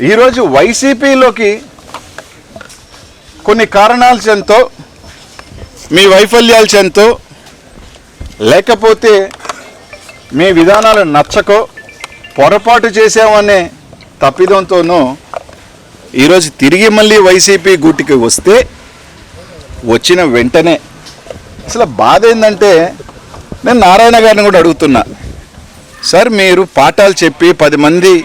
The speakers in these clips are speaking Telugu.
ఈరోజు వైసీపీలోకి కొన్ని కారణాల చెంతో, మీ వైఫల్యాల చెంతో, లేకపోతే మీ విధానాలు నచ్చకో, పొరపాటు చేసామనే తప్పిదంతోనూ ఈరోజు తిరిగి మళ్ళీ వైసీపీ గూటికి వస్తే వచ్చిన వెంటనే అసలు బాధ ఏంటంటే, నేను నారాయణ గారిని కూడా అడుగుతున్నా, సార్ మీరు పాఠాలు చెప్పి 10 మంది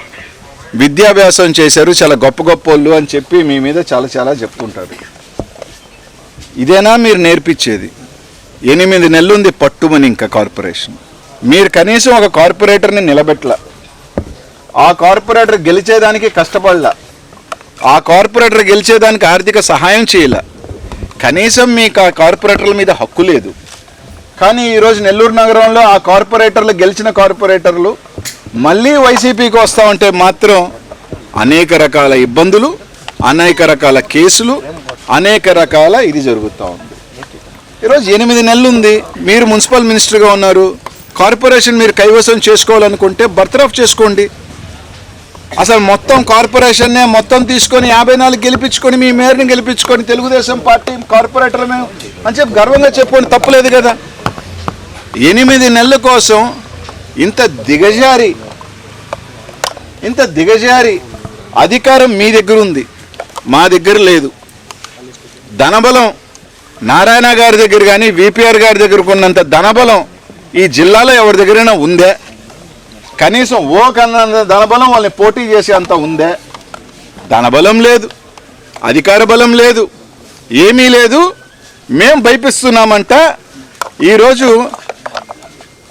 విద్యాభ్యాసం చేశారు, చాలా గొప్ప గొప్ప వాళ్ళు అని చెప్పి మీ మీద చాలా చెప్పుకుంటారు. ఇదేనా మీరు నేర్పించేది? 8 నెలలు ఉంది పట్టుమని ఇంకా కార్పొరేషన్. మీరు కనీసం ఒక కార్పొరేటర్ని నిలబెట్టలా, ఆ కార్పొరేటర్ గెలిచేదానికి కష్టపడలా, ఆ కార్పొరేటర్ గెలిచేదానికి ఆర్థిక సహాయం చేయలే, కనీసం మీకు ఆ కార్పొరేటర్ల మీద హక్కు లేదు. కానీ ఈరోజు నెల్లూరు నగరంలో ఆ కార్పొరేటర్లు, గెలిచిన కార్పొరేటర్లు మళ్ళీ వైసీపీకి వస్తూ ఉంటే మాత్రం అనేక రకాల ఇబ్బందులు, అనేక రకాల కేసులు, అనేక రకాల ఇది జరుగుతూ ఉంది. ఈరోజు 8 నెలలు ఉంది, మీరు మున్సిపల్ మినిస్టర్గా ఉన్నారు, కార్పొరేషన్ మీరు కైవసం చేసుకోవాలనుకుంటే బర్తరఫ్ చేసుకోండి. అసలు మొత్తం కార్పొరేషన్నే మొత్తం తీసుకొని 54 గెలిపించుకొని, మీ మేయర్ని గెలిపించుకొని తెలుగుదేశం పార్టీ కార్పొరేటర్ మేము అని చెప్పి గర్వంగా చెప్పుకొని తప్పులేదు కదా. 8 నెలల కోసం ఇంత దిగజారి అధికారం మీ దగ్గర ఉంది, మా దగ్గర లేదు. ధనబలం నారాయణ గారి దగ్గర కానీ విపిఆర్ గారి దగ్గర ఉన్నంత ధనబలం ఈ జిల్లాలో ఎవరి దగ్గరైనా ఉందే? కనీసం ఓ కన్నంత ధనబలం వాళ్ళని పోటీ చేసే అంత ఉందే? ధనబలం లేదు, అధికార బలం లేదు, ఏమీ లేదు. మేం భయపిస్తున్నామంట. ఈరోజు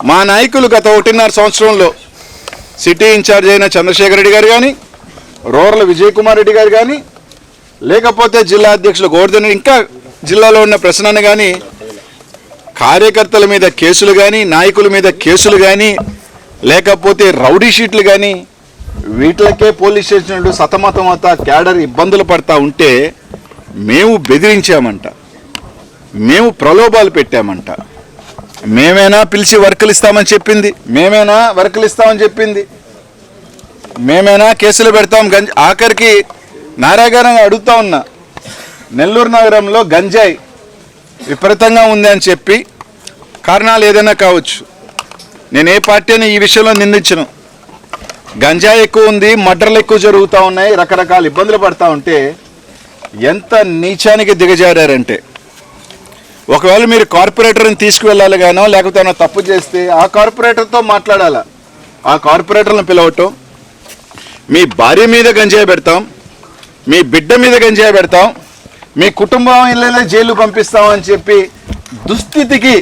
మా నాయకులు గత 1.5 సంవత్సరంలో సిటీ ఇన్ఛార్జ్ అయిన చంద్రశేఖర్ రెడ్డి గారు కానీ, రూరల్ విజయ్ కుమార్ రెడ్డి గారు కానీ, లేకపోతే జిల్లా అధ్యక్షులు గోవర్ధన్, ఇంకా జిల్లాలో ఉన్న ప్రశ్నను కానీ, కార్యకర్తల మీద కేసులు కానీ, నాయకుల మీద కేసులు కానీ, లేకపోతే రౌడీ షీట్లు కానీ, వీటిలకే పోలీస్ స్టేషన్లు సతమతమత క్యాడర్ ఇబ్బందులు పడతా ఉంటే మేము బెదిరించామంట, మేము ప్రలోభాలు పెట్టామంట. మేమేనా పిలిచి వర్కులు ఇస్తామని చెప్పింది? మేమేనా కేసులు పెడతాం? ఆఖరికి నారాయణ అడుగుతా ఉన్నా, నెల్లూరు నగరంలో గంజాయి విపరీతంగా ఉంది అని చెప్పి, కారణాలు ఏదైనా కావచ్చు, నేను ఏ పార్టీని ఈ విషయంలో నిందించను. గంజాయి ఎక్కువ ఉంది, మర్డర్లు ఎక్కువ జరుగుతూ ఉన్నాయి, రకరకాల ఇబ్బందులు పడతా ఉంటే ఎంత నీచానికి దిగజారంటే, ఒకవేళ మీరు కార్పొరేటర్ని తీసుకువెళ్ళాలి గానో, లేకపోతే ఏమైనా తప్పు చేస్తే ఆ కార్పొరేటర్తో మాట్లాడాలా, ఆ కార్పొరేటర్లను పిలవటం, మీ భార్య మీద గంజాయి పెడతాం, మీ బిడ్డ మీద గంజాయి పెడతాం, మీ కుటుంబం ఇళ్ళనే జైలు పంపిస్తామని చెప్పి దుస్థితికి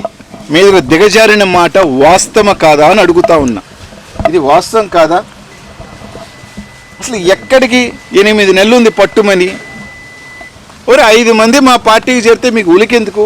మీరు దిగజారిన మాట వాస్తవం కాదా అని అడుగుతా ఉన్నా. ఇది వాస్తవం కాదా? అసలు ఎక్కడికి 8 నెలలు ఉంది పట్టుమని? 5 మంది మా పార్టీకి చేరితే మీకు ఉలికెందుకు?